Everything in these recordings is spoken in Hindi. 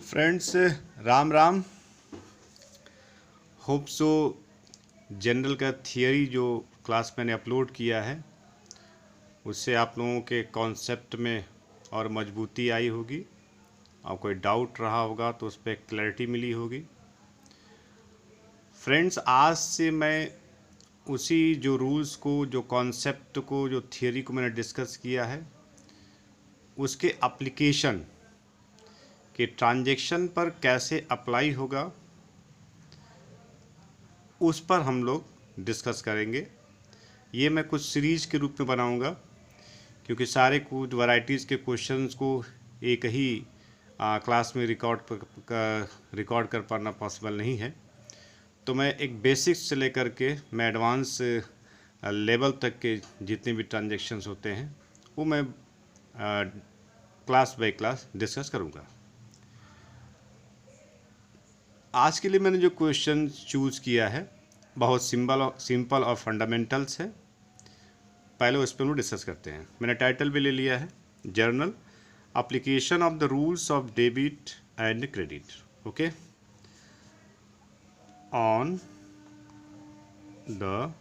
Friends, Ram Ram. Hope so general का थियरी जो क्लास मैंने अपलोड किया है उससे आप लोगों के कॉन्सेप्ट में और मजबूती आई होगी और कोई डाउट रहा होगा तो उस पर क्लैरिटी मिली होगी। फ्रेंड्स, आज से मैं उसी जो रूल्स को, जो कॉन्सेप्ट को, जो थियरी को मैंने डिस्कस किया है उसके एप्लीकेशन के ट्रांजैक्शन पर कैसे अप्लाई होगा उस पर हम लोग डिस्कस करेंगे। ये मैं कुछ सीरीज के रूप में बनाऊंगा क्योंकि सारे कुछ वैरायटीज़ के क्वेश्चंस को एक ही क्लास में रिकॉर्ड कर पाना पॉसिबल नहीं है। तो मैं एक बेसिक्स से लेकर के मैं एडवांस लेवल तक के जितने भी ट्रांजैक्शंस होते हैं वो मैं क्लास बाय क्लास डिस्कस करूंगा। आज के लिए मैंने जो क्वेश्चन चूज़ किया है बहुत सिंपल और फंडामेंटल्स है। पहले उस पर हम डिस्कस करते हैं। मैंने टाइटल भी ले लिया है, journal application of the rules of debit and credit, okay, on the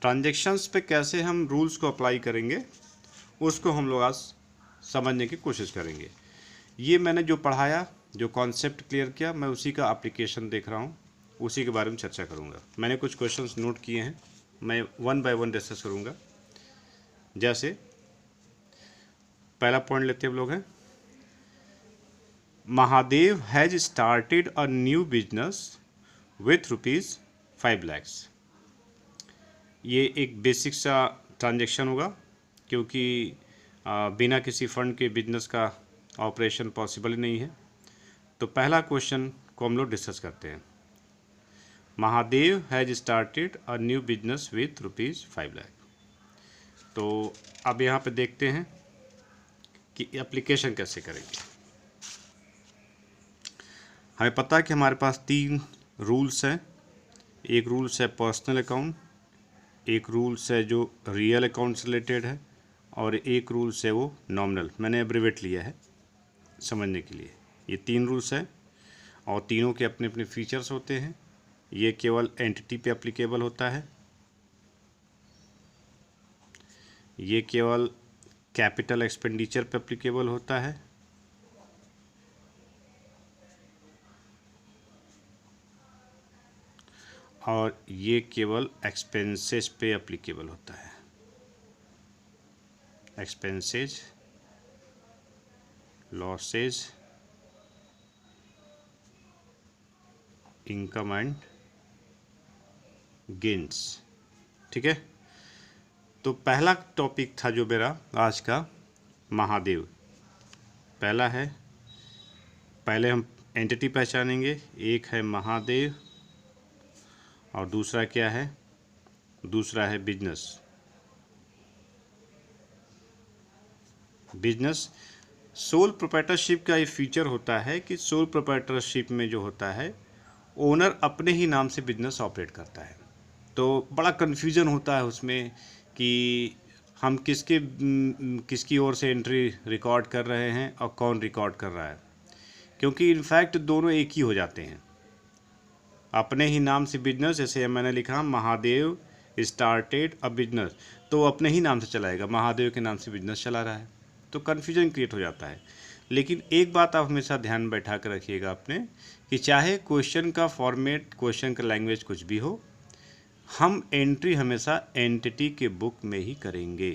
transactions पे कैसे हम रूल्स को अप्लाई करेंगे उसको हम लोग आज समझने की कोशिश करेंगे। ये मैंने जो पढ़ाया, जो कॉन्सेप्ट क्लियर किया, मैं उसी का एप्लीकेशन देख रहा हूँ, उसी के बारे में चर्चा करूँगा। मैंने कुछ क्वेश्चंस नोट किए हैं, मैं वन बाय वन डिस्कस करूँगा। जैसे पहला पॉइंट लेते हैं हम लोग हैं, Mahadev has started a new business with ₹5 lakh. ये एक बेसिक सा ट्रांजैक्शन होगा क्योंकि बिना किसी फंड के बिजनेस का ऑपरेशन पॉसिबल ही नहीं है। तो पहला क्वेश्चन को हम लोग डिस्कस करते हैं। Mahadev has started a new business with ₹5 lakh. तो अब यहाँ पे देखते हैं कि एप्लीकेशन कैसे करेंगे। हमें पता है कि हमारे पास 3 रूल्स हैं। एक रूल्स है पर्सनल अकाउंट, एक रूल्स है जो रियल अकाउंट से रिलेटेड है, और एक रूल्स है वो नॉमिनल। मैंने एब्रीवेट लिया है समझने के लिए। ये 3 रूल्स हैं और तीनों के अपने अपने फीचर्स होते हैं। ये केवल एंटिटी पे एप्लीकेबल होता है, ये केवल कैपिटल एक्सपेंडिचर पे एप्लीकेबल होता है, और ये केवल एक्सपेंसेस पे एप्लीकेबल होता है। Expenses, losses, income and gains. ठीक है। तो पहला टॉपिक था जो मेरा आज का, महादेव। पहला है, पहले हम एंटिटी पहचानेंगे। एक है महादेव और दूसरा क्या है, दूसरा है बिजनेस। बिजनेस सोल प्रोप्राइटरशिप का ये फीचर होता है कि सोल प्रोप्राइटरशिप में जो होता है ओनर अपने ही नाम से बिजनेस ऑपरेट करता है। तो बड़ा कन्फ्यूज़न होता है उसमें कि हम किसकी ओर से एंट्री रिकॉर्ड कर रहे हैं और कौन रिकॉर्ड कर रहा है, क्योंकि इनफैक्ट दोनों एक ही हो जाते हैं। अपने ही नाम से बिजनेस, जैसे मैंने लिखा महादेव स्टार्टेड अ बिजनेस, तो अपने ही नाम से चलाएगा, महादेव के नाम से बिजनेस चला रहा है, तो कन्फ्यूजन क्रिएट हो जाता है। लेकिन एक बात आप हमेशा ध्यान बैठा कर रखिएगा अपने, कि चाहे क्वेश्चन का फॉर्मेट, क्वेश्चन का लैंग्वेज कुछ भी हो, हम एंट्री हमेशा एंटिटी के बुक में ही करेंगे।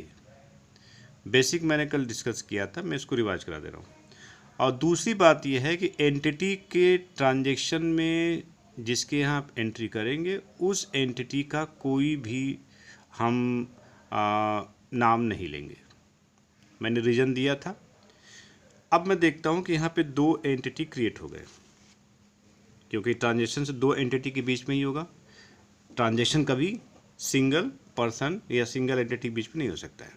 बेसिक मैंने कल डिस्कस किया था, मैं इसको रिवाइज करा दे रहा हूँ। और दूसरी बात यह है कि एंटिटी के ट्रांजैक्शन में जिसके यहाँ आप एंट्री करेंगे उस एंटिटी का कोई भी हम नाम नहीं लेंगे। मैंने रीजन दिया था। अब मैं देखता हूँ कि यहाँ पे 2 एंटिटी क्रिएट हो गए, क्योंकि ट्रांजैक्शन से 2 एंटिटी के बीच में ही होगा। ट्रांजैक्शन कभी सिंगल पर्सन या सिंगल एंटिटी के बीच में नहीं हो सकता है।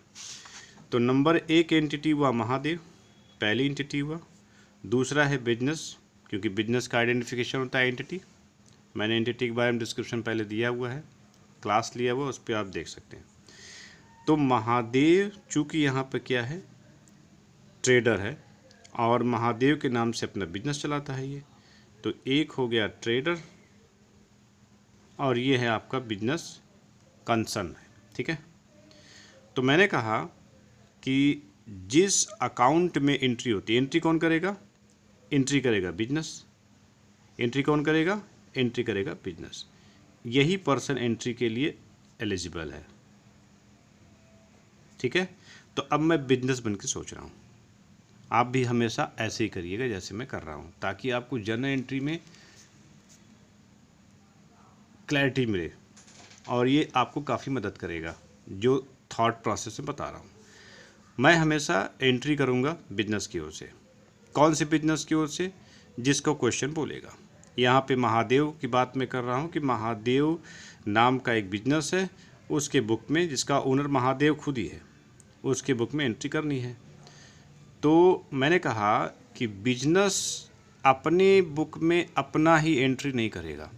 तो नंबर 1 एंटिटी हुआ महादेव, पहली एंटिटी हुआ। दूसरा है बिजनेस, क्योंकि बिजनेस का आइडेंटिफिकेशन होता है एंटिटी। मैंने एंटिटी के बारे में डिस्क्रिप्शन पहले दिया हुआ है, क्लास लिया हुआ, उस पर आप देख सकते हैं। तो महादेव चूँकि यहाँ पे क्या है, ट्रेडर है और महादेव के नाम से अपना बिजनेस चलाता है ये, तो एक हो गया ट्रेडर और ये है आपका बिजनेस कंसर्न है। ठीक है, तो मैंने कहा कि जिस अकाउंट में एंट्री होती है, एंट्री कौन करेगा, एंट्री करेगा बिजनेस। एंट्री कौन करेगा, एंट्री करेगा बिजनेस। यही पर्सन एंट्री के लिए एलिजिबल है। ठीक है, तो अब मैं बिजनेस बन के सोच रहा हूँ, आप भी हमेशा ऐसे ही करिएगा जैसे मैं कर रहा हूँ, ताकि आपको जर्नल एंट्री में क्लैरिटी मिले और ये आपको काफ़ी मदद करेगा जो थॉट प्रोसेस में बता रहा हूँ। मैं हमेशा एंट्री करूँगा बिजनेस की ओर से। कौन से बिजनेस की ओर से, जिसको क्वेश्चन बोलेगा। यहाँ पे महादेव की बात मैं कर रहा हूँ कि महादेव नाम का एक बिजनेस है, उसके बुक में, जिसका ओनर महादेव खुद ही है, उसके बुक में एंट्री करनी है। तो मैंने कहा कि बिजनेस अपने बुक में अपना ही एंट्री नहीं करेगा,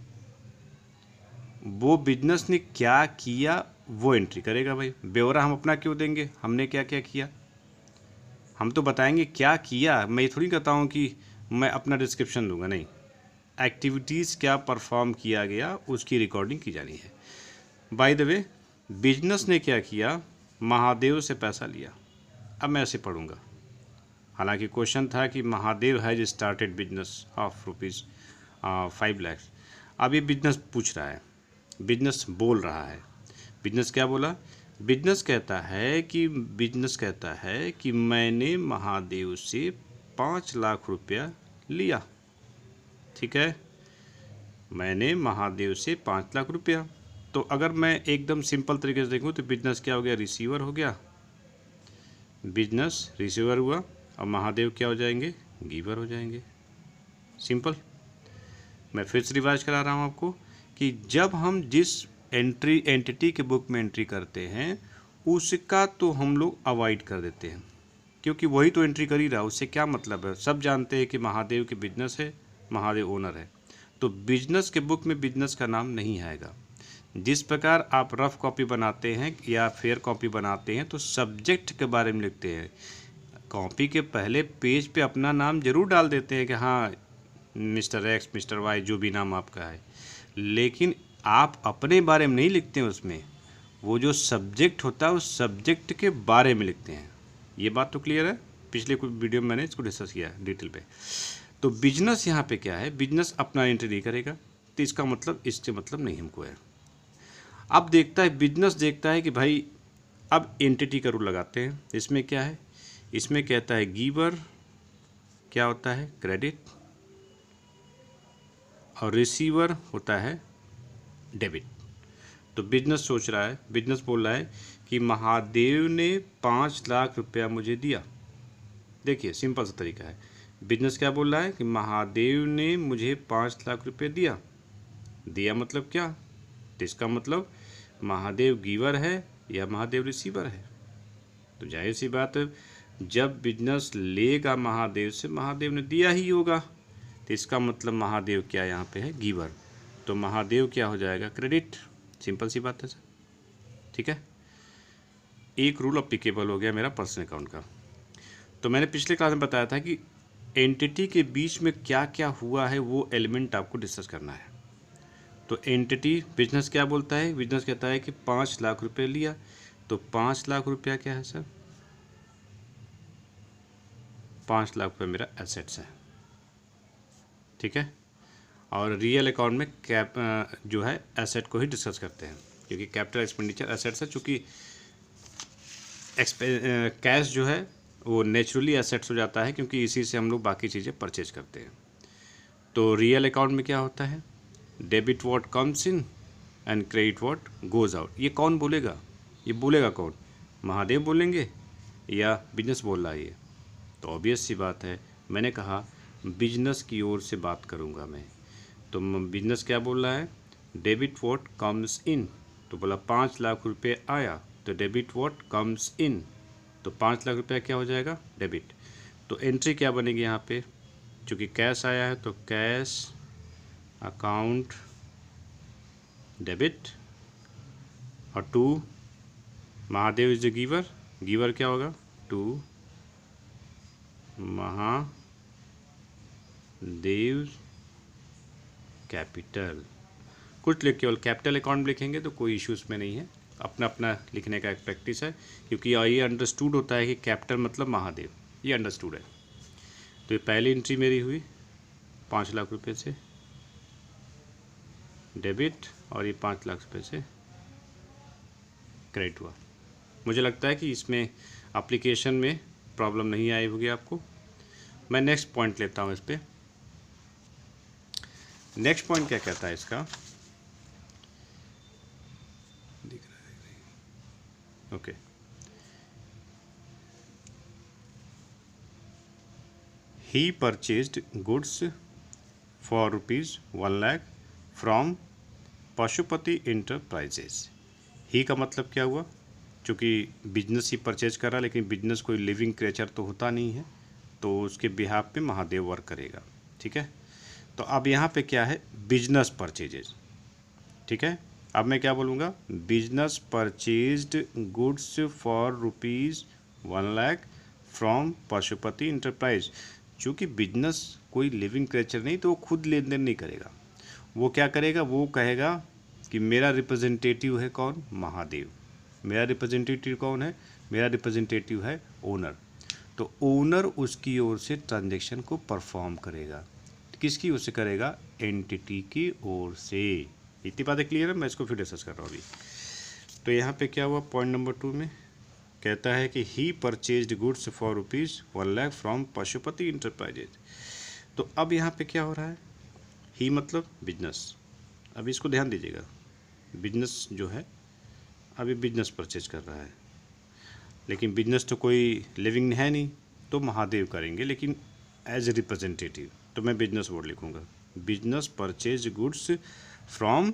वो बिजनेस ने क्या किया वो एंट्री करेगा। भाई ब्यौरा हम अपना क्यों देंगे, हमने क्या क्या किया, हम तो बताएंगे क्या किया। मैं ये थोड़ी कहता हूँ कि मैं अपना डिस्क्रिप्शन दूंगा, नहीं, एक्टिविटीज़ क्या परफॉर्म किया गया उसकी रिकॉर्डिंग की जानी है। बाय द वे, बिजनेस ने क्या किया, महादेव से पैसा लिया। अब मैं ऐसे पढ़ूंगा, हालांकि क्वेश्चन था कि Mahadev has started business of ₹5 lakh. अब ये बिजनेस पूछ रहा है, बिजनेस बोल रहा है। बिजनेस क्या बोला, बिजनेस कहता है कि मैंने महादेव से 5 लाख रुपया लिया। ठीक है, मैंने महादेव से 5 लाख रुपया। तो अगर मैं एकदम सिंपल तरीके से देखूं तो बिजनेस क्या हो गया, रिसीवर हो गया। बिजनेस रिसीवर हुआ और महादेव क्या हो जाएंगे, गिवर हो जाएंगे। सिंपल। मैं फिर से रिवाइज करा रहा हूं आपको कि जब हम जिस एंटिटी के बुक में एंट्री करते हैं उसका तो हम लोग अवॉइड कर देते हैं, क्योंकि वही तो एंट्री कर ही रहा है, उससे क्या मतलब है। सब जानते हैं कि महादेव के बिजनेस है, महादेव ओनर है, तो बिजनेस के बुक में बिजनेस का नाम नहीं आएगा। जिस प्रकार आप रफ कॉपी बनाते हैं या फेयर कॉपी बनाते हैं तो सब्जेक्ट के बारे में लिखते हैं, कॉपी के पहले पेज पे अपना नाम जरूर डाल देते हैं कि हाँ मिस्टर एक्स, मिस्टर वाई, जो भी नाम आपका है, लेकिन आप अपने बारे में नहीं लिखते हैं उसमें। वो जो सब्जेक्ट होता है उस सब्जेक्ट के बारे में लिखते हैं। ये बात तो क्लियर है, पिछले कुछ वीडियो में मैंने इसको डिस्कस किया है डिटेल पे। तो बिजनेस यहाँ पे क्या है, बिजनेस अपना एंट्री नहीं करेगा, तो इसका मतलब, इससे मतलब नहीं हमको है। अब देखता है बिजनेस, देखता है कि भाई अब एंटिटी का रूल लगाते हैं। इसमें क्या है, इसमें कहता है गिवर क्या होता है, क्रेडिट, और रिसीवर होता है डेबिट। तो बिजनेस सोच रहा है, बिजनेस बोल रहा है कि महादेव ने 5 लाख रुपया मुझे दिया। देखिए सिंपल सा तरीका है, बिजनेस क्या बोल रहा है कि महादेव ने मुझे 5 लाख रुपये दिया। दिया मतलब क्या, तो इसका मतलब महादेव गिवर है या महादेव रिसीवर है। तो जाहिर सी बात है, जब बिजनेस लेगा महादेव से, महादेव ने दिया ही होगा, तो इसका मतलब महादेव क्या यहाँ पे है, गिवर। तो महादेव क्या हो जाएगा, क्रेडिट। सिंपल सी बात है सर। ठीक है, एक रूल अप्लीकेबल हो गया मेरा पर्सनल अकाउंट का। तो मैंने पिछले क्लास में बताया था कि एंटिटी के बीच में क्या क्या हुआ है वो एलिमेंट आपको डिस्कस करना है। तो एंटिटी, बिजनेस क्या बोलता है, बिजनेस कहता है कि 5 लाख रुपए लिया, तो 5 लाख रुपया क्या है सर, 5 लाख रुपये मेरा एसेट्स है। ठीक है, और रियल अकाउंट में कैप जो है एसेट को ही डिस्कस करते हैं, क्योंकि कैपिटल एक्सपेंडिचर एसेट्स है, चूँकि कैश जो है वो नेचुरली एसेट्स हो जाता है, क्योंकि इसी से हम लोग बाकी चीज़ें परचेज करते हैं। तो रियल अकाउंट में क्या होता है, debit what comes in and credit what goes out. ये कौन बोलेगा, ये बोलेगा कौन, महादेव बोलेंगे या बिजनेस बोल रहा है ये। तो ऑब्वियस सी बात है, मैंने कहा बिजनेस की ओर से बात करूंगा मैं। तो बिजनेस क्या बोल रहा है, डेबिट व्हाट कम्स इन, तो बोला 5 लाख रुपये आया, तो डेबिट व्हाट कम्स इन, तो 5 लाख रुपया क्या हो जाएगा, डेबिट। तो एंट्री क्या बनेगी यहाँ पे, चूँकि कैश आया है तो कैश अकाउंट डेबिट, और to Mahadev is the giver, giver क्या होगा, टू महादेव कैपिटल। कुछ लिख केवल कैपिटल अकाउंट लिखेंगे तो कोई इश्यूज में नहीं है, अपना अपना लिखने का एक प्रैक्टिस है, क्योंकि ये अंडरस्टूड होता है कि कैपिटल मतलब महादेव, ये अंडरस्टूड है। तो ये पहली एंट्री मेरी हुई 5 लाख रुपए से डेबिट, और ये 5 लाख रुपए से क्रेडिट हुआ। मुझे लगता है कि इसमें एप्लीकेशन में प्रॉब्लम नहीं आई होगी आपको। मैं नेक्स्ट पॉइंट लेता हूँ इस पर। नेक्स्ट पॉइंट क्या कहता है इसका, दिख रहा है, okay. He purchased goods for ₹1 lakh from Pashupati enterprises. He का मतलब क्या हुआ, चूँकि बिजनेस ही परचेज कर रहा, लेकिन बिजनेस कोई लिविंग क्रिएचर तो होता नहीं है, तो उसके बिहाफ पे महादेव वर्क करेगा, ठीक है। तो अब यहाँ पे क्या है, बिजनेस परचेजेज, ठीक है। अब मैं क्या बोलूँगा, business purchased goods for ₹1 lakh from Pashupati enterprise. चूँकि बिजनेस कोई लिविंग क्रिएचर नहीं, तो वो खुद लेन देन नहीं करेगा, वो क्या करेगा, वो कहेगा कि मेरा रिप्रेजेंटेटिव है कौन, महादेव। मेरा रिप्रेजेंटेटिव कौन है, मेरा रिप्रेजेंटेटिव है ओनर। तो ओनर उसकी ओर से ट्रांजैक्शन को परफॉर्म करेगा, किसकी ओर से करेगा, एंटिटी की ओर से। इतनी बातें क्लियर है, मैं इसको फिर डिस्कस कर रहा हूँ अभी। तो यहाँ पे क्या हुआ, पॉइंट नंबर 2 में कहता है कि he purchased goods for ₹1 lakh from Pashupati enterprises. तो अब यहाँ पे क्या हो रहा है, ही मतलब बिजनेस। अब इसको ध्यान दीजिएगा, बिजनेस जो है अभी बिजनेस परचेज कर रहा है, लेकिन बिजनेस तो कोई लिविंग है नहीं, तो महादेव करेंगे, लेकिन एज ए रिप्रेजेंटेटिव। तो मैं बिजनेस वर्ड लिखूँगा, business purchase goods from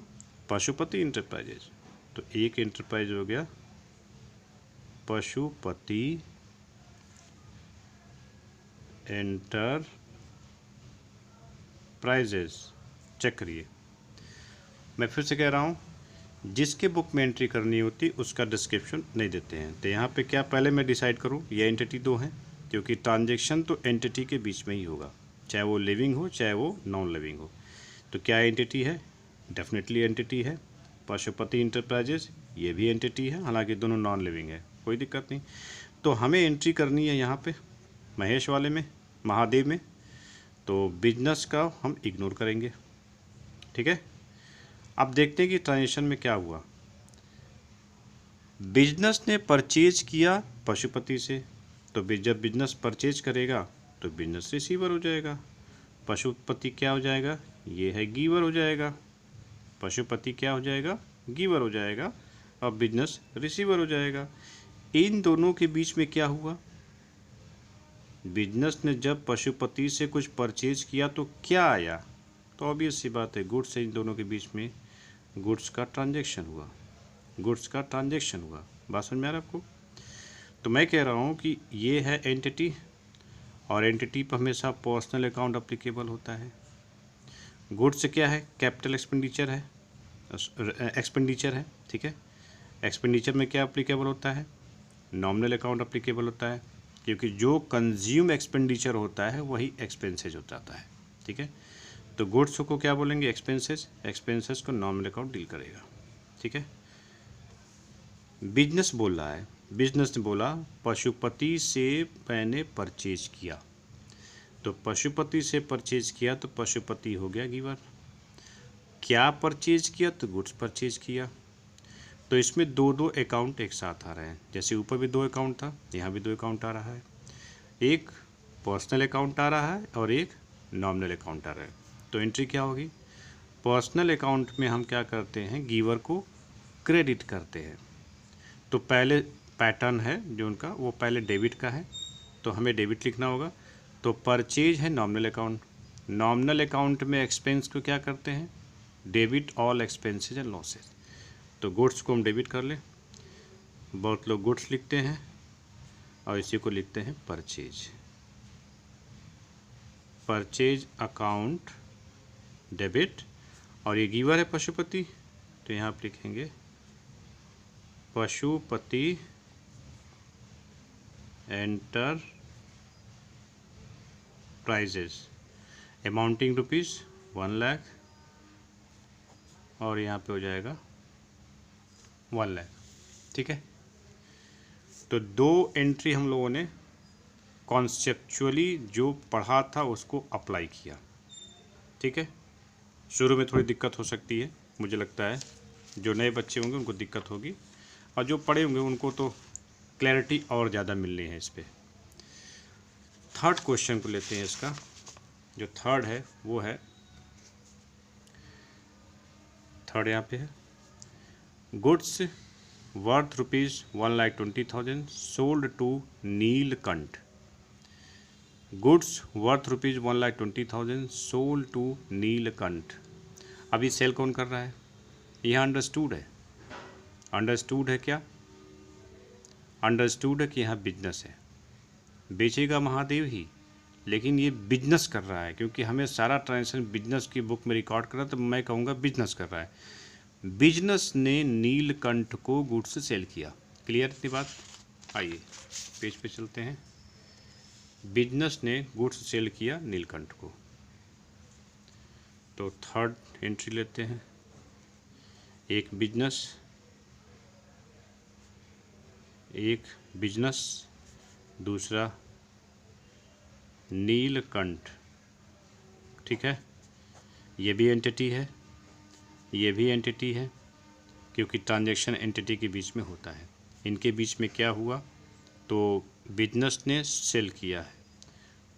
Pashupati enterprises. तो एक इंटरप्राइज हो गया पशुपति एंटरप्राइजेज। चेक करिए, मैं फिर से कह रहा हूँ, जिसके बुक में एंट्री करनी होती उसका डिस्क्रिप्शन नहीं देते हैं। तो यहाँ पे क्या पहले मैं डिसाइड करूँ, ये एंटिटी 2 हैं, क्योंकि ट्रांजैक्शन तो एंटिटी के बीच में ही होगा, चाहे वो लिविंग हो चाहे वो नॉन लिविंग हो। तो क्या एंटिटी है, डेफिनेटली एंटिटी है। पशुपति इंटरप्राइजेज ये भी एंटिटी है, हालांकि दोनों नॉन लिविंग है, कोई दिक्कत नहीं। तो हमें एंट्री करनी है यहाँ पे महेश वाले में, महादेव में। तो बिजनेस का हम इग्नोर करेंगे, ठीक है। अब देखते हैं कि ट्रांजेक्शन में क्या हुआ। बिजनेस ने परचेज किया पशुपति से, तो जब बिजनेस परचेज करेगा तो बिजनेस रिसीवर हो जाएगा। पशुपति क्या हो जाएगा, ये है गिवर हो जाएगा। पशुपति क्या हो जाएगा, गिवर हो जाएगा, और बिजनेस रिसीवर हो जाएगा। इन दोनों के बीच में क्या हुआ, बिजनेस ने जब पशुपति से कुछ परचेज किया तो क्या आया, तो ऑब्वियस सी बात है, गुड्स से इन दोनों के बीच में गुड्स का ट्रांजैक्शन हुआ, गुड्स का ट्रांजैक्शन हुआ। बात समझ में आ रहा है आपको। तो मैं कह रहा हूँ कि ये है एंटिटी, और एंटिटी पर हमेशा पर्सनल अकाउंट अप्लीकेबल होता है। गुड्स क्या है, कैपिटल एक्सपेंडिचर है, एक्सपेंडिचर है, ठीक है। एक्सपेंडिचर में क्या अप्लीकेबल होता है, नॉमिनल अकाउंट अप्लीकेबल होता है, क्योंकि जो कंज्यूम एक्सपेंडिचर होता है वही एक्सपेंसेज हो जाता है, ठीक है। तो गुड्स को क्या बोलेंगे, एक्सपेंसेस, एक्सपेंसेस को नॉमिनल अकाउंट डील करेगा, ठीक है। बिजनेस बोल रहा है, बिजनेस ने बोला पशुपति से मैंने परचेज किया, तो पशुपति से परचेज किया तो पशुपति हो गया गिवर। क्या परचेज किया, तो गुड्स परचेज किया। तो इसमें दो दो अकाउंट एक साथ आ रहे हैं, जैसे ऊपर भी 2 अकाउंट था, यहाँ भी 2 अकाउंट आ रहा है। एक पर्सनल अकाउंट आ रहा है और एक नॉमिनल अकाउंट आ रहा है। तो एंट्री क्या होगी, पर्सनल अकाउंट में हम क्या करते हैं, गिवर को क्रेडिट करते हैं। तो पहले पैटर्न है जो उनका, वो पहले डेबिट का है, तो हमें डेबिट लिखना होगा। तो परचेज है नॉमिनल अकाउंट, नॉमिनल अकाउंट में एक्सपेंस को क्या करते हैं, debit all expenses and losses. तो गुड्स को हम डेबिट कर लें, बहुत लोग गुड्स लिखते हैं और इसी को लिखते हैं परचेज। परचेज अकाउंट डेबिट, और ये गिवर है पशुपति, तो यहाँ आप लिखेंगे Pashupati enterprises amounting rupees 1 lakh, और यहाँ पे हो जाएगा 1 लाख। ठीक है, तो 2 एंट्री हम लोगों ने कॉन्सेप्चुअली जो पढ़ा था उसको अप्लाई किया। ठीक है, शुरू में थोड़ी दिक्कत हो सकती है, मुझे लगता है जो नए बच्चे होंगे उनको दिक्कत होगी, और जो पढ़े होंगे उनको तो क्लैरिटी और ज़्यादा मिलनी है इस पर। थर्ड क्वेश्चन को लेते हैं। इसका जो थर्ड है वो है, थर्ड यहाँ पे है, goods worth rupees 1,20,000 sold to Nilkanth. Goods worth rupees 1,20,000 sold to Nilkanth. अभी सेल कौन कर रहा है? यह अंडरस्टूड है। अंडरस्टूड है क्या? अंडरस्टूड है कि यहाँ बिजनेस है, बेचेगा महादेव ही, लेकिन ये बिजनेस कर रहा है, क्योंकि हमें सारा ट्रांजेक्शन बिजनेस की बुक में रिकॉर्ड कर रहा है, तो मैं कहूँगा बिजनेस कर रहा है। बिजनेस ने नीलकंठ को गुड्स सेल किया। क्लियर इतनी बात? आइए पेज पे चलते हैं। बिजनेस ने गुड्स सेल किया नीलकंठ को। तो थर्ड एंट्री लेते हैं, एक बिजनेस, दूसरा नीलकंठ। ठीक है, ये भी एंटिटी है, ये भी एंटिटी है, क्योंकि ट्रांजैक्शन एंटिटी के बीच में होता है। इनके बीच में क्या हुआ? तो बिजनेस ने सेल किया है,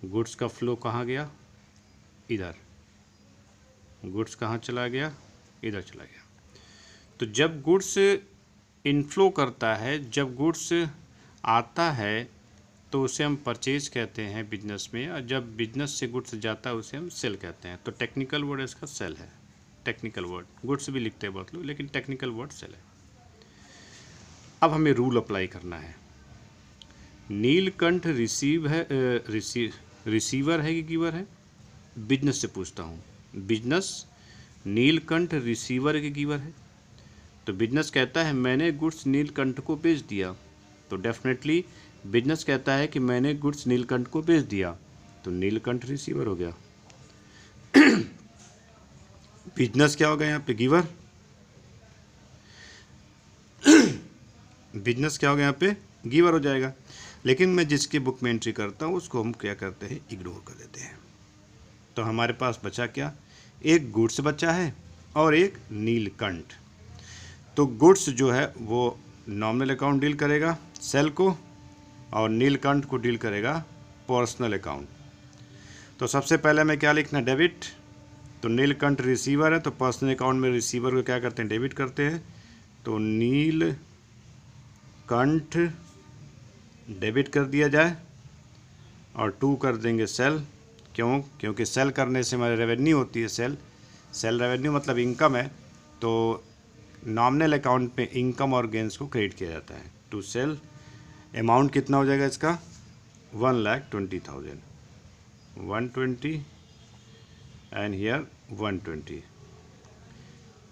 गुड्स का फ्लो कहाँ गया? इधर। गुड्स कहाँ चला गया? इधर चला गया। तो जब गुड्स इनफ्लो करता है, जब गुड्स आता है तो उसे हम परचेज कहते हैं बिजनेस में, और जब बिजनेस से गुड्स जाता है उसे हम सेल कहते हैं। तो टेक्निकल वर्ड इसका सेल है। टेक्निकल वर्ड, गुड्स भी लिखते हैं बहुत लोग, लेकिन टेक्निकल वर्ड सेल है। अब हमें रूल अप्लाई करना है। नीलकंठ रिसीवर है कि गिवर है? बिजनेस से पूछता हूँ। बिजनेस, नीलकंठ रिसीवर है कि गिवर है? तो बिजनेस कहता है मैंने गुड्स नीलकंठ को बेच दिया, तो डेफिनेटली बिजनेस कहता है कि मैंने गुड्स नीलकंठ को बेच दिया, तो नीलकंठ रिसीवर हो गया। बिजनेस क्या हो गया यहाँ पे? गिवर। बिजनेस क्या हो गया यहाँ पे? गिवर हो जाएगा। लेकिन मैं जिसकी बुक में एंट्री करता हूँ उसको हम क्या करते हैं? इग्नोर कर देते हैं। तो हमारे पास बचा क्या? एक गुड्स बचा है और एक नीलकंठ। तो गुड्स जो है वो नॉमिनल अकाउंट डील करेगा सेल को, और नीलकंठ को डील करेगा पर्सनल अकाउंट। तो सबसे पहले हमें क्या लिखना? डेबिट। तो नीलकंठ रिसीवर है, तो पर्सनल अकाउंट में रिसीवर को क्या करते हैं? डेबिट करते हैं। तो नीलकंठ डेबिट कर दिया जाए, और 2 कर देंगे सेल। क्यों? क्योंकि सेल करने से हमारी रेवेन्यू होती है। सेल रेवेन्यू मतलब इनकम है, तो नॉमिनल अकाउंट में इनकम और गेंस को क्रेडिट किया जाता है। टू सेल अमाउंट कितना हो जाएगा इसका? 1,20,000, 120 एंड हियर 120।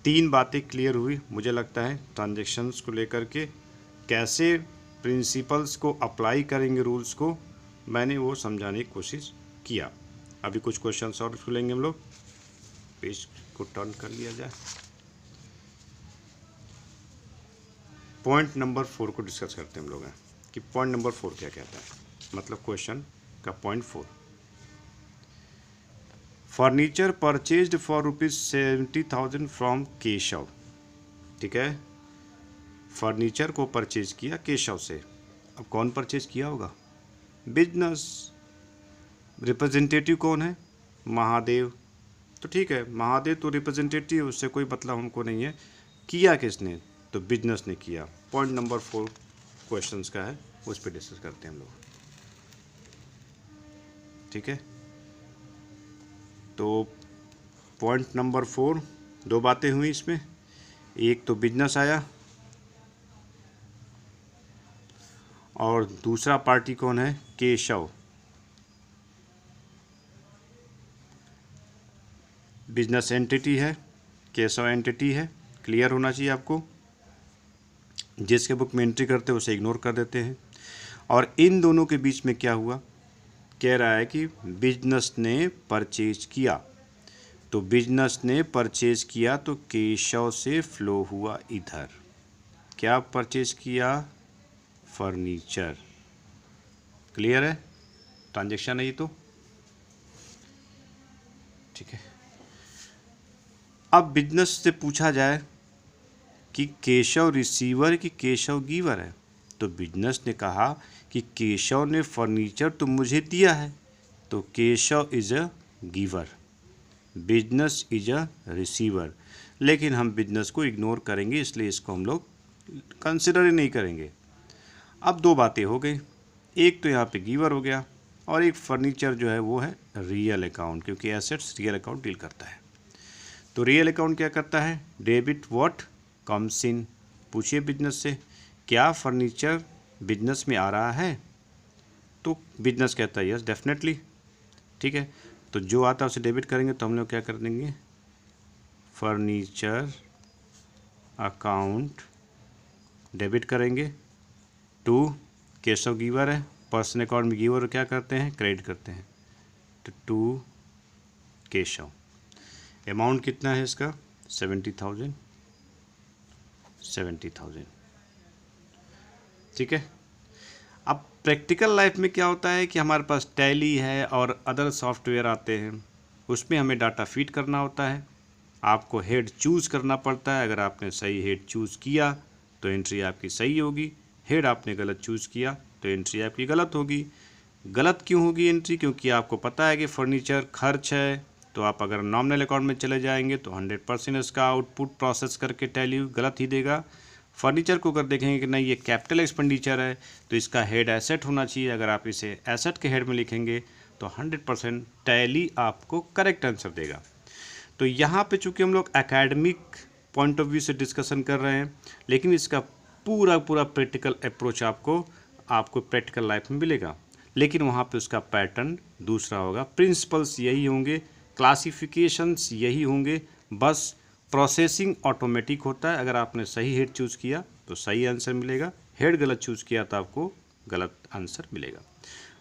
3 बातें क्लियर हुई मुझे लगता है ट्रांजेक्शन्स को लेकर के। कैसे प्रिंसिपल्स को अप्लाई करेंगे रूल्स को, मैंने वो समझाने की कोशिश किया। अभी कुछ क्वेश्चंस और खुलेंगे हम लोग। पेज को टर्न कर लिया जाए। पॉइंट नंबर 4 को डिस्कस करते हैं हम लोग कि पॉइंट नंबर 4 क्या कहता है, मतलब क्वेश्चन का point 4। Furniture purchased for ₹70,000 from Keshav. ठीक है, फर्नीचर को परचेज किया केशव से। अब कौन परचेज किया होगा? बिजनेस। रिप्रेजेंटेटिव कौन है? महादेव। तो ठीक है, महादेव तो रिप्रेजेंटेटिव, उससे कोई मतलब हमको नहीं है। किया किसने? तो बिजनेस ने किया। पॉइंट नंबर 4 क्वेश्चंस का है, उस पर डिस्कस करते हैं हम लोग। ठीक है, तो पॉइंट नंबर 4 2 बातें हुई इसमें। एक तो बिजनेस आया, और दूसरा पार्टी कौन है? केशव। बिजनेस एंटिटी है, केशव एंटिटी है। क्लियर होना चाहिए आपको। जिसके बुक में एंट्री करते हैं उसे इग्नोर कर देते हैं। और इन दोनों के बीच में क्या हुआ, कह रहा है कि बिजनेस ने परचेज किया, तो बिजनेस ने परचेज किया तो केशव से फ्लो हुआ इधर। क्या परचेज किया, फर्नीचर। क्लियर है, ट्रांजैक्शन है ये तो, ठीक है। अब बिजनेस से पूछा जाए कि केशव रिसीवर कि केशव गिवर है, तो बिजनेस ने कहा कि केशव ने फर्नीचर तो मुझे दिया है, तो Keshav is a giver, business is a receiver. लेकिन हम बिजनेस को इग्नोर करेंगे, इसलिए इसको हम लोग कंसिडर ही नहीं करेंगे। अब दो बातें हो गई, एक तो यहाँ पे गिवर हो गया और एक फर्नीचर जो है वो है रियल अकाउंट, क्योंकि एसेट्स रियल अकाउंट डील करता है। तो रियल अकाउंट क्या करता है, डेबिट व्हाट कम्स इन। पूछिए बिजनेस से, क्या फर्नीचर बिजनेस में आ रहा है, तो बिजनेस कहता है यस डेफिनेटली, ठीक है। तो जो आता है उसे डेबिट करेंगे, तो हम लोग क्या कर देंगे, फर्नीचर अकाउंट डेबिट करेंगे टू केशव गिवर है, पर्सन अकाउंट में गिवर क्या करते हैं, क्रेडिट करते हैं, तो टू केशव। अमाउंट कितना है इसका, 70,000, 70,000, ठीक है। अब प्रैक्टिकल लाइफ में क्या होता है कि हमारे पास टैली है और अदर सॉफ्टवेयर आते हैं, उसमें हमें डाटा फीड करना होता है, आपको हेड चूज़ करना पड़ता है। अगर आपने सही हेड चूज़ किया तो एंट्री आपकी सही होगी, हेड आपने गलत चूज़ किया तो एंट्री आपकी गलत होगी। गलत क्यों होगी एंट्री, क्योंकि आपको पता है कि फर्नीचर खर्च है, तो आप अगर नॉमिनल अकाउंट में चले जाएंगे तो 100% इसका आउटपुट प्रोसेस करके टैली गलत ही देगा। फर्नीचर को अगर देखेंगे कि नहीं ये कैपिटल एक्सपेंडिचर है तो इसका हेड एसेट होना चाहिए, अगर आप इसे एसेट के हेड में लिखेंगे तो 100% टैली आपको करेक्ट आंसर देगा। तो यहाँ पे चूँकि हम लोग एकेडमिक पॉइंट ऑफ व्यू से डिस्कशन कर रहे हैं, लेकिन इसका पूरा प्रैक्टिकल अप्रोच आपको प्रैक्टिकल लाइफ में मिलेगा, लेकिन वहाँ पे उसका पैटर्न दूसरा होगा, प्रिंसिपल्स यही होंगे, क्लासिफिकेशंस यही होंगे, बस प्रोसेसिंग ऑटोमेटिक होता है। अगर आपने सही हेड चूज़ किया तो सही आंसर मिलेगा, हेड गलत चूज़ किया तो आपको गलत आंसर मिलेगा।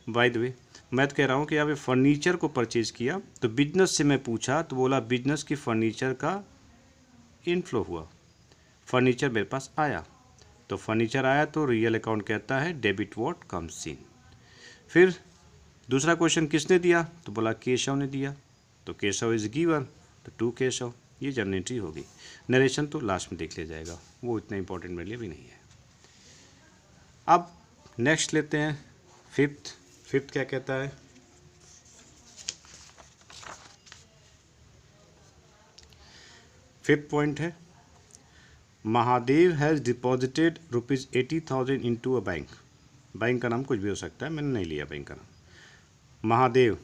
बाय द वे मैं तो कह रहा हूँ कि आप फर्नीचर को परचेज़ किया, तो बिजनेस से मैं पूछा तो बोला बिजनेस की फर्नीचर का इनफ्लो हुआ, फर्नीचर मेरे पास आया, तो फर्नीचर आया तो रियल अकाउंट कहता है डेबिट व्हाट कम्स इन। फिर दूसरा क्वेश्चन किसने दिया, तो बोला केशव ने दिया, तो केशव इज गिवर, तो टू केशव, ये जनरेटरी होगी। नरेशन तो लास्ट में देख लिया जाएगा, वो इतना इंपॉर्टेंट मेरे लिए भी नहीं है। अब नेक्स्ट लेते हैं फिफ्थ क्या कहता है, फिफ्थ पॉइंट है Mahadev has deposited ₹80,000 into a bank. Bank का नाम कुछ भी हो सकता है, मैंने नहीं लिया बैंक का नाम। महादेव,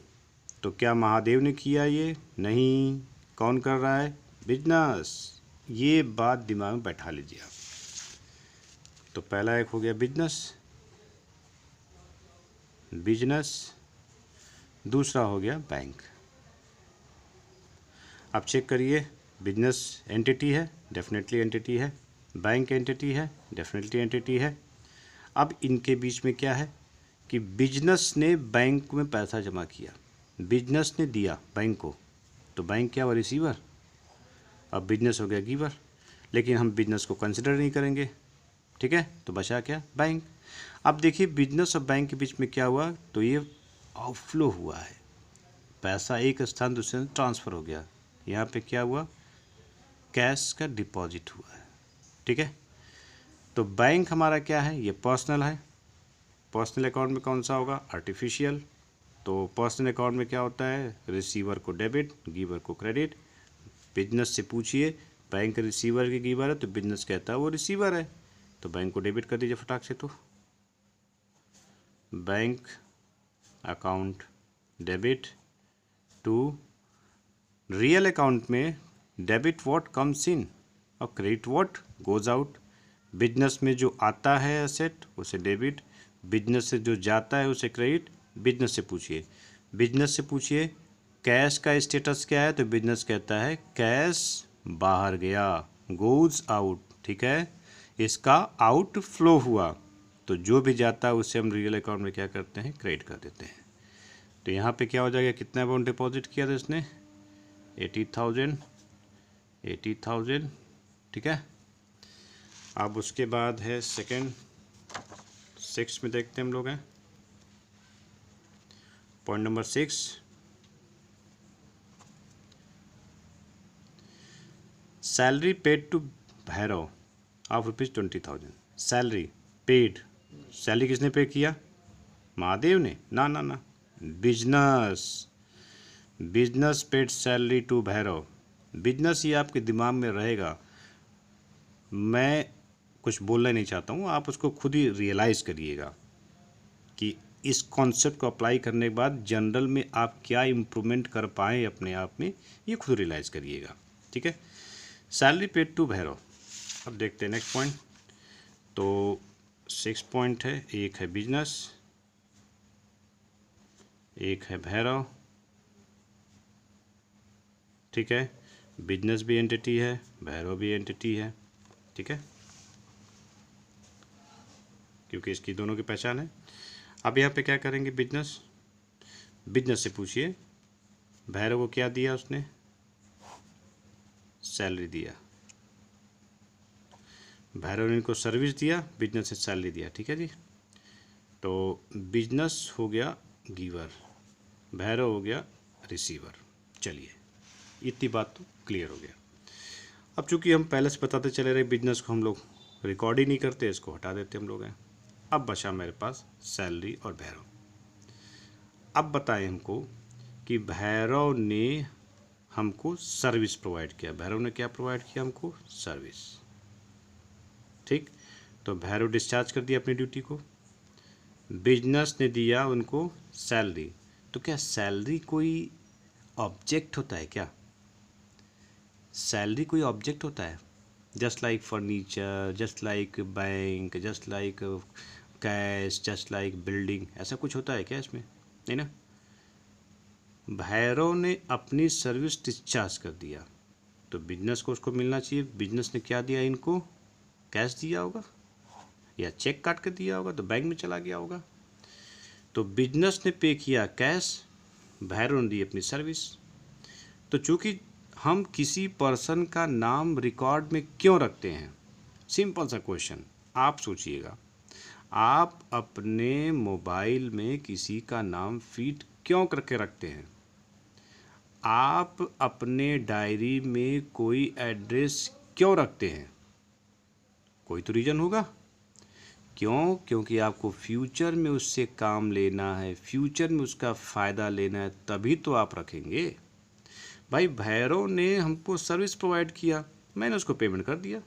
तो क्या महादेव ने किया ये, नहीं, कौन कर रहा है, बिजनेस। ये बात दिमाग में बैठा लीजिए आप। तो पहला एक हो गया बिजनेस, दूसरा हो गया बैंक। अब चेक करिए, बिजनेस एंटिटी है, डेफिनेटली एंटिटी है, बैंक एंटिटी है, डेफिनेटली एंटिटी है। अब इनके बीच में क्या है कि बिजनेस ने बैंक में पैसा जमा किया, बिजनेस ने दिया बैंक को, तो बैंक क्या हुआ, रिसीवर। अब बिजनेस हो गया गिवर, लेकिन हम बिजनेस को कंसिडर नहीं करेंगे, ठीक है, तो बचा क्या, बैंक। अब देखिए बिजनेस और बैंक के बीच में क्या हुआ, तो ये आउटफ्लो हुआ है, पैसा एक स्थान दूसरे में ट्रांसफ़र हो गया, यहाँ पे क्या हुआ, कैश का डिपॉजिट हुआ है, ठीक है। तो बैंक हमारा क्या है, ये पर्सनल है, पर्सनल अकाउंट में कौन सा होगा, आर्टिफिशियल। तो पर्सनल अकाउंट में क्या होता है, रिसीवर को डेबिट, गिवर को क्रेडिट। बिजनेस से पूछिए, बैंक रिसीवर के गिवर है, तो बिजनेस कहता है वो रिसीवर है, तो बैंक को डेबिट कर दीजिए फटाक से। तो bank account debit to real account में डेबिट व्हाट कम्स इन और credit what goes out. Business में जो आता है एसेट उसे डेबिट, बिजनेस से जो जाता है उसे क्रेडिट। बिजनेस से पूछिए कैश का स्टेटस क्या है, तो बिजनेस कहता है कैश बाहर गया, गोज आउट, ठीक है। इसका आउटफ्लो हुआ, तो जो भी जाता है उससे हम रियल अकाउंट में क्या करते हैं, क्रेडिट कर देते हैं। तो यहाँ पे क्या हो जाएगा, कितना अमाउंट डिपॉजिट किया था इसने, 80,000, ठीक है। अब उसके बाद है सेकंड 6 में देखते हैं हम लोग हैं, point number 6, salary paid to Bhairav of ₹20,000। Salary paid, salary किसने पे किया, महादेव ने, ना ना ना, business paid salary to Bhairav. Business ये आपके दिमाग में रहेगा, मैं कुछ बोलना नहीं चाहता हूँ, आप उसको खुद ही रियलाइज़ करिएगा कि इस कॉन्सेप्ट को अप्लाई करने के बाद जनरल में आप क्या इम्प्रूवमेंट कर पाए अपने आप में, ये खुद रियलाइज़ करिएगा, ठीक है। Salary paid to Bhairav. अब देखते हैं नेक्स्ट पॉइंट। तो 6 पॉइंट है, एक है बिजनेस, एक है भैरव, ठीक है। बिजनेस भी एंटिटी है, भैरव भी एंटिटी है, ठीक है, क्योंकि इसकी दोनों की पहचान है। अब यहाँ पे क्या करेंगे, बिजनेस से पूछिए भैरव को क्या दिया उसने, सैलरी दिया, भैरव ने इनको सर्विस दिया, बिजनेस से सैलरी दिया, ठीक है जी। तो बिजनेस हो गया गिवर, भैरव हो गया रिसीवर। चलिए, इतनी बात तो क्लियर हो गया। अब चूंकि हम पहले से बताते चले रहे, बिजनेस को हम लोग रिकॉर्ड ही नहीं करते, इसको हटा देते हम लोग हैं। अब बचा मेरे पास सैलरी और भैरव। अब बताएं हमको कि भैरव ने हमको सर्विस प्रोवाइड किया, भैरव ने क्या प्रोवाइड किया हमको, सर्विस, ठीक। तो भैरव डिस्चार्ज कर दिया अपनी ड्यूटी को, बिजनेस ने दिया उनको सैलरी। तो क्या सैलरी कोई ऑब्जेक्ट होता है क्या, सैलरी कोई ऑब्जेक्ट होता है, just like furniture, just like bank, just like cash, just like building, ऐसा कुछ होता है क्या इसमें, नहीं ना। भैरव ने अपनी सर्विस डिस्चार्ज कर दिया, तो बिजनेस को उसको मिलना चाहिए। बिजनेस ने क्या दिया इनको, कैश दिया होगा या चेक काट कर दिया होगा, तो बैंक में चला गया होगा। तो बिजनेस ने पे किया कैश, भैरव ने दी अपनी सर्विस। तो चूंकि हम किसी पर्सन का नाम रिकॉर्ड में क्यों रखते हैं, सिंपल सा क्वेश्चन, आप सोचिएगा, आप अपने मोबाइल में किसी का नाम फीड क्यों करके रखते हैं, आप अपने डायरी में कोई एड्रेस क्यों रखते हैं, कोई तो रीज़न होगा। क्यों, क्योंकि आपको फ्यूचर में उससे काम लेना है, फ्यूचर में उसका फ़ायदा लेना है, तभी तो आप रखेंगे। भाई भैरव ने हमको सर्विस प्रोवाइड किया, मैंने उसको पेमेंट कर दिया।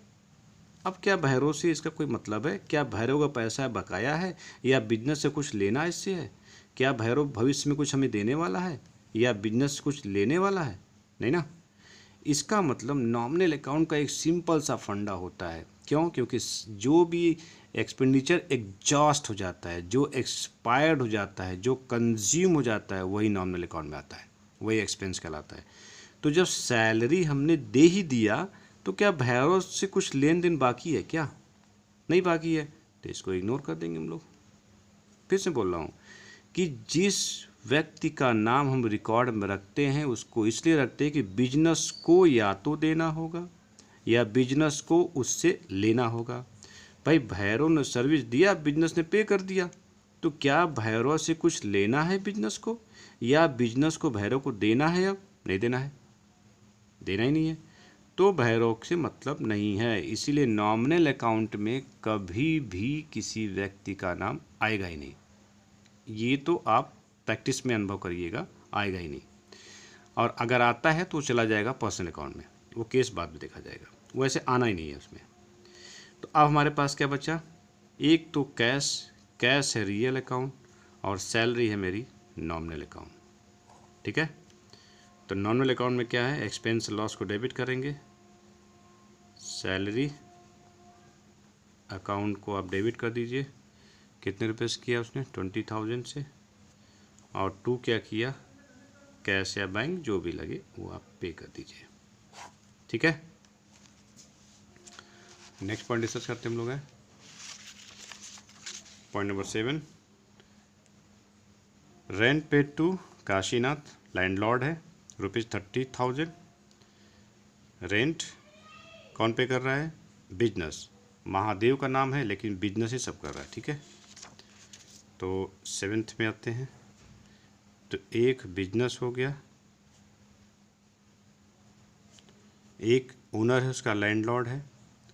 अब क्या भैरव से इसका कोई मतलब है, क्या भैरव का पैसा बकाया है, या बिजनेस से कुछ लेना इससे है, क्या भैरव भविष्य में कुछ हमें देने वाला है, या बिजनेस कुछ लेने वाला है, नहीं ना। इसका मतलब नॉमिनल अकाउंट का एक सिंपल सा फंडा होता है। क्यों, क्योंकि जो भी एक्सपेंडिचर एग्जॉस्ट हो जाता है, जो एक्सपायर्ड हो जाता है, जो कंज्यूम हो जाता है, वही नॉमिनल अकाउंट में आता है, वही एक्सपेंस कहलाता है। तो जब सैलरी हमने दे ही दिया, तो क्या भैरव से कुछ लेन देन बाकी है क्या, नहीं बाकी है, तो इसको इग्नोर कर देंगे हम लोग। फिर से बोल रहा हूँ कि जिस व्यक्ति का नाम हम रिकॉर्ड में रखते हैं, उसको इसलिए रखते हैं कि बिजनेस को या तो देना होगा या बिजनेस को उससे लेना होगा। भाई भैरव ने सर्विस दिया, बिजनेस ने पे कर दिया, तो क्या भैरव से कुछ लेना है बिजनेस को, या बिजनेस को भैरव को देना है, अब नहीं देना है, देना ही नहीं है, तो भैरव से मतलब नहीं है। इसीलिए नॉमिनल अकाउंट में कभी भी किसी व्यक्ति का नाम आएगा ही नहीं, ये तो आप प्रैक्टिस में अनुभव करिएगा, आएगा ही नहीं। और अगर आता है तो चला जाएगा पर्सनल अकाउंट में, वो केस बाद में देखा जाएगा, वो ऐसे आना ही नहीं है उसमें। तो अब हमारे पास क्या बचा, एक तो कैश है रियल अकाउंट, और सैलरी है मेरी नॉमिनल अकाउंट, ठीक है। तो नॉमिनल अकाउंट में क्या है, एक्सपेंस लॉस को डेबिट करेंगे, सैलरी अकाउंट को आप डेबिट कर दीजिए, कितने रुपये से किया उसने, 20,000 से, और 2 क्या किया, कैश या बैंक जो भी लगे वो आप पे कर दीजिए, ठीक है। नेक्स्ट पॉइंट डिस्कस करते हैं हम लोग हैं point number 7, rent paid to Kashinath, landlord है ₹30,000। रेंट कौन पे कर रहा है? बिजनेस। महादेव का नाम है लेकिन बिजनेस ही सब कर रहा है, ठीक है। तो 7th में आते हैं, तो एक बिजनेस हो गया, एक ओनर है उसका, लैंडलॉर्ड है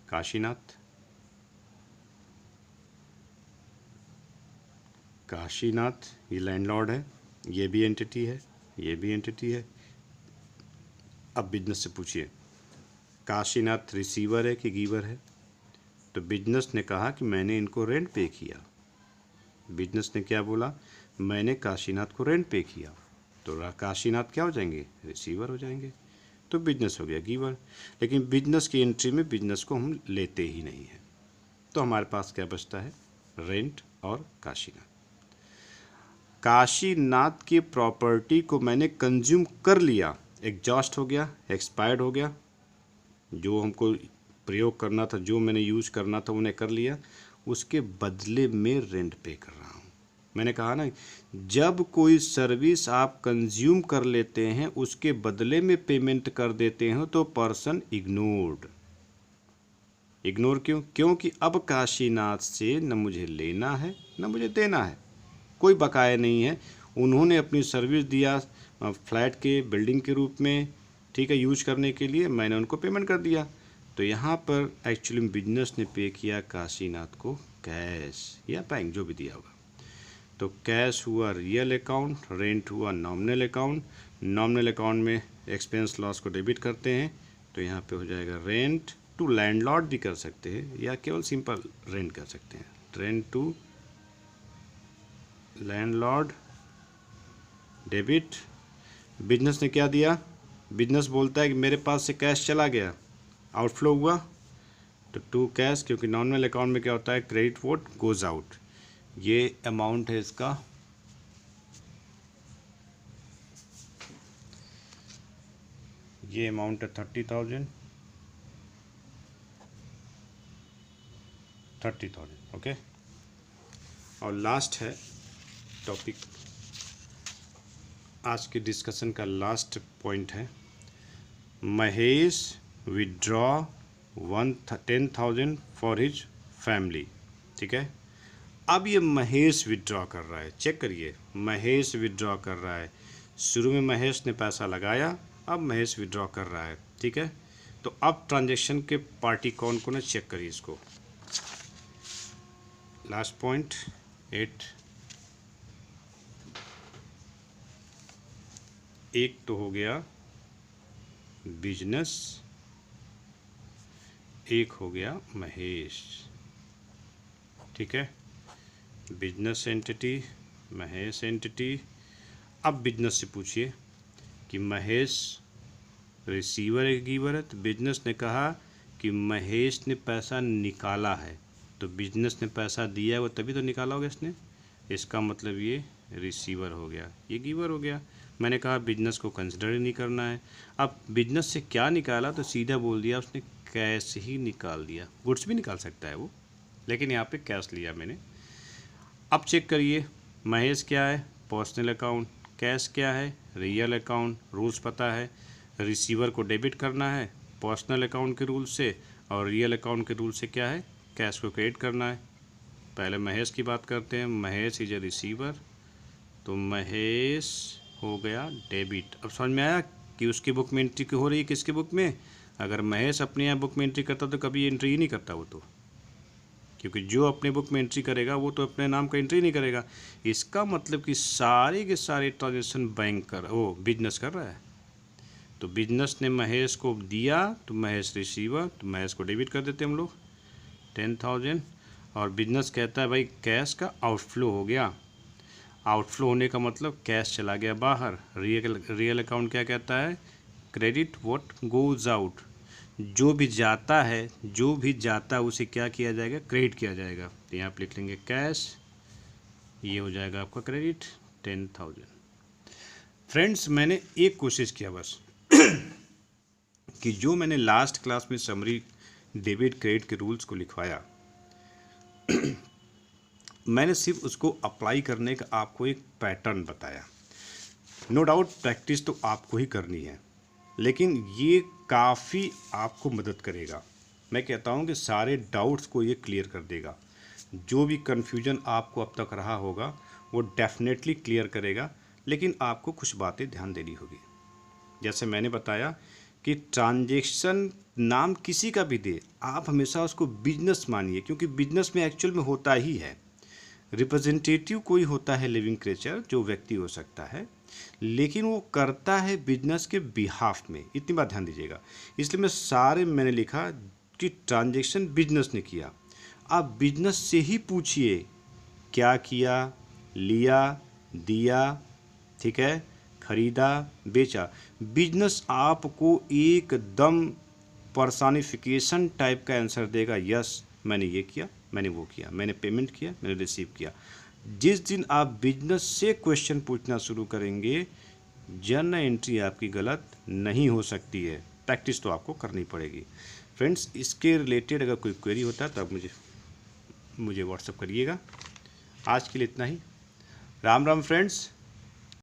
काशीनाथ। काशीनाथ ये लैंडलॉर्ड है, ये भी एंटिटी है, ये भी एंटिटी है। अब बिजनेस से पूछिए काशीनाथ रिसीवर है कि गिवर है? तो बिजनेस ने कहा कि मैंने इनको रेंट पे किया। बिजनेस ने क्या बोला? मैंने काशीनाथ को रेंट पे किया। तो काशीनाथ क्या हो जाएंगे? रिसीवर हो जाएंगे। तो बिजनेस हो गया गिवर। लेकिन बिजनेस की एंट्री में बिजनेस को हम लेते ही नहीं हैं, तो हमारे पास क्या बचता है? रेंट और काशीनाथ। काशीनाथ की प्रॉपर्टी को मैंने कंज्यूम कर लिया, एग्जॉस्ट हो गया, एक्सपायर्ड हो गया। जो हमको प्रयोग करना था, जो मैंने यूज करना था उन्हें कर लिया, उसके बदले में रेंट पे कर रहा हूँ। मैंने कहा ना, जब कोई सर्विस आप कंज्यूम कर लेते हैं उसके बदले में पेमेंट कर देते हैं तो पर्सन इग्नोर्ड। इग्नोर क्यों? क्योंकि अब काशीनाथ से न मुझे लेना है न मुझे देना है, कोई बकाया नहीं है। उन्होंने अपनी सर्विस दिया फ्लैट के बिल्डिंग के रूप में, ठीक है, यूज करने के लिए, मैंने उनको पेमेंट कर दिया। तो यहाँ पर एक्चुअली बिजनेस ने पे किया काशीनाथ को कैश या बैंक, जो भी दिया होगा। तो कैश हुआ रियल अकाउंट, रेंट हुआ नॉमिनल अकाउंट। नॉमिनल अकाउंट में एक्सपेंस लॉस को डेबिट करते हैं, तो यहाँ पे हो जाएगा रेंट टू लैंडलॉर्ड भी कर सकते हैं या केवल सिंपल रेंट कर सकते हैं, rent to landlord debit. Business ने क्या दिया? बिजनेस बोलता है कि मेरे पास से कैश चला गया, आउटफ्लो हुआ, तो टू कैश, क्योंकि नॉमिनल अकाउंट में क्या होता है? Credit vote goes out. ये अमाउंट है इसका, ये अमाउंट है 30,000, ओके। और लास्ट है टॉपिक, आज के डिस्कशन का लास्ट पॉइंट है, Mahesh withdraw 10,000 for his family, ठीक है। अब ये महेश विड्रॉ कर रहा है, चेक करिए, महेश विड्रॉ कर रहा है। शुरू में महेश ने पैसा लगाया, अब महेश विड्रॉ कर रहा है, ठीक है। तो अब ट्रांजैक्शन के पार्टी कौन कौन है, चेक करिए इसको। लास्ट पॉइंट 8, एक तो हो गया बिजनेस, एक हो गया महेश, ठीक है। Business entity, Mahesh entity. अब बिजनेस से पूछिए कि महेश रिसीवर है गिवर है? तो बिजनेस ने कहा कि महेश ने पैसा निकाला है, तो बिजनेस ने पैसा दिया है वो तभी तो निकाला होगा इसने, इसका मतलब ये रिसीवर हो गया, ये गिवर हो गया। मैंने कहा बिजनेस को कंसिडर ही नहीं करना है। अब बिजनेस से क्या निकाला? तो सीधा बोल दिया उसने कैश ही निकाल दिया। गुड्स भी निकाल सकता है वो, लेकिन यहाँ पे कैश लिया मैंने। अब चेक करिए, महेश क्या है? Personal account. कैश क्या है? Real account. रूल्स पता है, रिसीवर को डेबिट करना है पर्सनल अकाउंट के रूल से, और रियल अकाउंट के रूल से क्या है? कैश को क्रेडिट करना है। पहले महेश की बात करते हैं, महेश इज ए रिसीवर, तो महेश हो गया डेबिट। अब समझ में आया कि उसकी बुक में एंट्री हो रही है, किसकी बुक में? अगर महेश अपने यहाँ बुक में एंट्री करता तो कभी एंट्री ही नहीं करता वो, तो क्योंकि जो अपने बुक में एंट्री करेगा वो तो अपने नाम का एंट्री नहीं करेगा। इसका मतलब कि सारे के सारे ट्रांजेक्शन बिजनेस कर रहा है। तो बिजनेस ने महेश को दिया, तो महेश रिसीवर, तो महेश को डेबिट कर देते हम लोग 10,000। और बिजनेस कहता है भाई कैश का आउटफ्लो हो गया। आउटफ्लो होने का मतलब कैश चला गया बाहर। रियल अकाउंट क्या कहता है? Credit what goes out. जो भी जाता है उसे क्या किया जाएगा? क्रेडिट किया जाएगा। तो यहाँ पर लिख लेंगे कैश, ये हो जाएगा आपका क्रेडिट 10,000। फ्रेंड्स, मैंने एक कोशिश किया बस कि जो मैंने लास्ट क्लास में समरी डेबिट क्रेडिट के रूल्स को लिखवाया, मैंने सिर्फ उसको अप्लाई करने का आपको एक पैटर्न बताया। नो डाउट प्रैक्टिस तो आपको ही करनी है, लेकिन ये काफ़ी आपको मदद करेगा। मैं कहता हूँ कि सारे डाउट्स को ये क्लियर कर देगा। जो भी कन्फ्यूजन आपको अब तक रहा होगा वो डेफिनेटली क्लियर करेगा, लेकिन आपको कुछ बातें ध्यान देनी होगी। जैसे मैंने बताया कि ट्रांजैक्शन नाम किसी का भी दे, आप हमेशा उसको बिजनेस मानिए, क्योंकि बिजनेस में एक्चुअल में होता ही है। रिप्रेजेंटेटिव कोई होता है लिविंग क्रिएचर, जो व्यक्ति हो सकता है, लेकिन वो करता है बिजनेस के बिहाफ में, इतनी बात ध्यान दीजिएगा। इसलिए मैंने लिखा कि ट्रांजैक्शन बिजनेस ने किया। आप बिजनेस से ही पूछिए क्या किया, लिया, दिया, ठीक है, खरीदा, बेचा। बिजनेस आपको एकदम पर्सनिफिकेशन टाइप का आंसर देगा, यस मैंने ये किया, मैंने वो किया, मैंने पेमेंट किया, मैंने रिसीव किया। जिस दिन आप बिजनेस से क्वेश्चन पूछना शुरू करेंगे, जर्नल एंट्री आपकी गलत नहीं हो सकती है। प्रैक्टिस तो आपको करनी पड़ेगी। फ्रेंड्स, इसके रिलेटेड अगर कोई क्वेरी होता है तो आप मुझे व्हाट्सअप करिएगा। आज के लिए इतना ही। राम राम फ्रेंड्स।